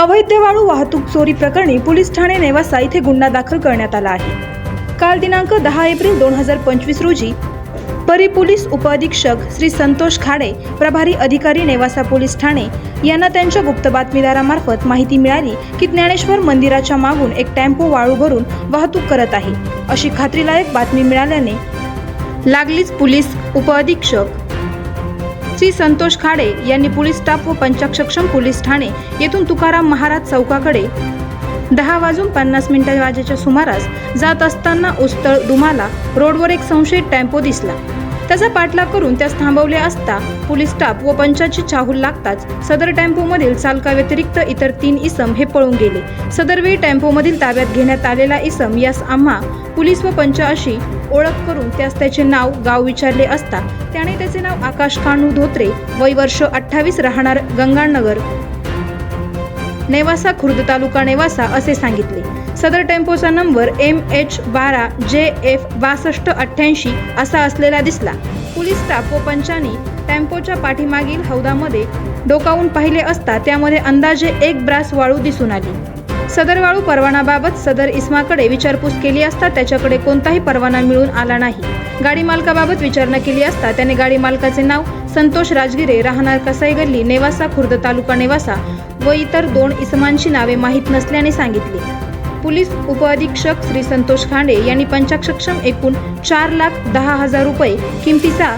अवैध वाळू वाहतूक चोरी प्रकरणी पोलीस ठाणे नेवासा येथे गुन्हा दाखल करण्यात आला आहे। काल दिनांक 10 एप्रिल 2025 रोजी परी पोलीस उपअधीक्षक श्री संतोष खाडे, प्रभारी अधिकारी नेवासा पोलीस ठाणे यांना त्यांच्या गुप्त बातमीदारामार्फत माहिती मिळाली की ज्ञानेश्वर मंदिराच्या मागून एक टेम्पो वाळू भरून वाहतूक करत आहे, अशी खात्रीलायक बातमी मिळाल्याने लागलीच पोलीस उपअधीक्षक श्री संतोष खाडे यांनी पोलीस स्टाफ व पंचायत सक्षम पोलीस ठाणे येथून तुकाराम महाराज चौकाकडे 10:50 वाजेच्या सुमारास जात असताना उस्तळ दुमाला रोडवर एक संशयित टेम्पो दिसला। त्याचा पाठलाग करून त्यास थांबवले असता पोलीस स्टाफ व पंचाची चाहूल लागताच सदर टेम्पोमधील चालकाव्यतिरिक्त इतर 3 इसम हे पळून गेले। सदरवेळी टेम्पोमधील ताब्यात घेण्यात आलेला इसम यास आम्हा पोलीस व पंच अशी ओळख करून त्यास त्याचे नाव गाव विचारले असता त्याने त्याचे नाव आकाश कान्हू धोत्रे, वय वर्ष 28, राहणार गंगानगर, नेवासा खुर्द तालुका नेवासा असे सांगितले। सदर टेम्पोचा नंबर MH12JF 6288 असा असलेला दिसला। पोलीस स्टाफ व पंचांनी टेम्पोच्या पाठीमागील हौदामध्ये डोकावून पाहिले असता त्यामध्ये अंदाजे 1 ब्रास वाळू दिसून आली। सदर वाळू परवानाबाबत सदर इस्माकडे विचारपूस केली असता त्याच्याकडे कोणताही परवाना मिळून आला नाही। गाडी मालकाबाबत विचारणा केली असता त्याने गाडी मालकाचे नाव संतोष राजगिरे, राहणार कसाई गल्ली, नेवासा खुर्द तालुका नेवासा व इतर 2 इसमांची नावे माहीत नसल्याने सांगितले। पोलीस उपअधीक्षक श्री संतोष खाडे यांनी पंचायत सक्षम एकूण 4,10,000 रुपये किमतीचा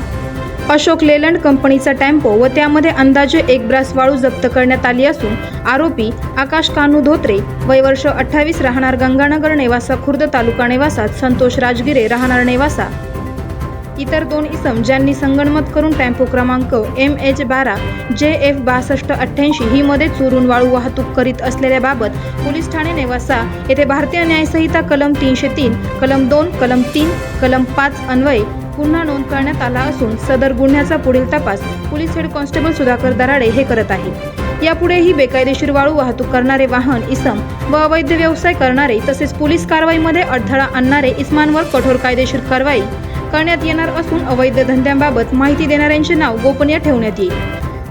अशोक लेलंड कंपनीचा टेम्पो व त्यामध्ये अंदाजे 1 ब्रास वाळू जप्त करण्यात आली असून आरोपी आकाश कान्हू धोत्रे, वय वर्ष 28, राहणार गंगानगर, नेवासा खुर्द तालुका नेवासा, संतोष राजगिरे, राहणार नेवासा, इतर 2 इसम ज्यांनी संगनमत करून टेम्पो क्रमांक MH12JF 6288 ही मध्ये चोरून वाळू वाहतूक करीत असलेल्या बाबत पोलीस ठाणे नेवासा येथे भारतीय न्यायसंहिता कलम 303, कलम 2, कलम 3, कलम 5 अन्वये गुन्हा नोंद करण्यात आला असून सदर गुन्ह्याचा पुढील तपास police head constable Sudhakar Darade हे करत आहेत। यापुढेही बेकायदेशीर वाळू वाहतूक करणारे वाहन इसम व अवैध व्यवसाय करणारे तसेच पोलीस कारवाईमध्ये अडथळा आणणारे इसमांवर कठोर कायदेशीर कारवाई करण्यात येणार असून अवैध धंद्यांबाबत माहिती देणाऱ्यांचे नाव गोपनीय ठेवण्यात येईल।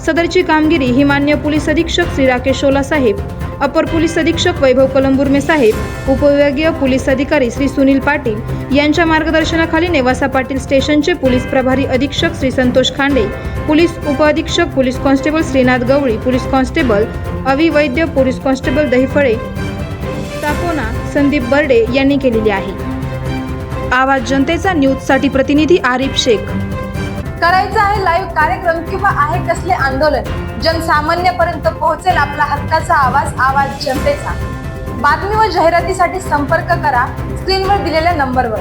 सदरची कामगिरी ही मान्य पोलीस अधीक्षक श्री राकेश शोला साहेब, अपर पोलीस अधीक्षक वैभव कलंबुर्मे साहेब, उपविभागीय पोलीस अधिकारी श्री सुनील पाटील यांच्या मार्गदर्शनाखाली नेवासा पाटील स्टेशनचे पोलीस प्रभारी अधीक्षक श्री संतोष खांडे, पोलीस उपअधीक्षक पोलीस कॉन्स्टेबल श्रीनाथ गवळी, पोलीस कॉन्स्टेबल अवि वैद्य, पोलीस कॉन्स्टेबल दहिफळे सापोना संदीप बर्डे यांनी केलेली आहे। आवाज जनतेचा न्यूजसाठी प्रतिनिधी आरिफ शेख। करायचं आहे लाईव्ह कार्यक्रम किंवा आहे कसले आंदोलन, जनसामान्यापर्यंत पोहोचेल आपला हक्काचा आवाज, आवाज जनतेचा। बातमी व जाहिरातीसाठी संपर्क करा स्क्रीनवर दिलेल्या नंबरवर।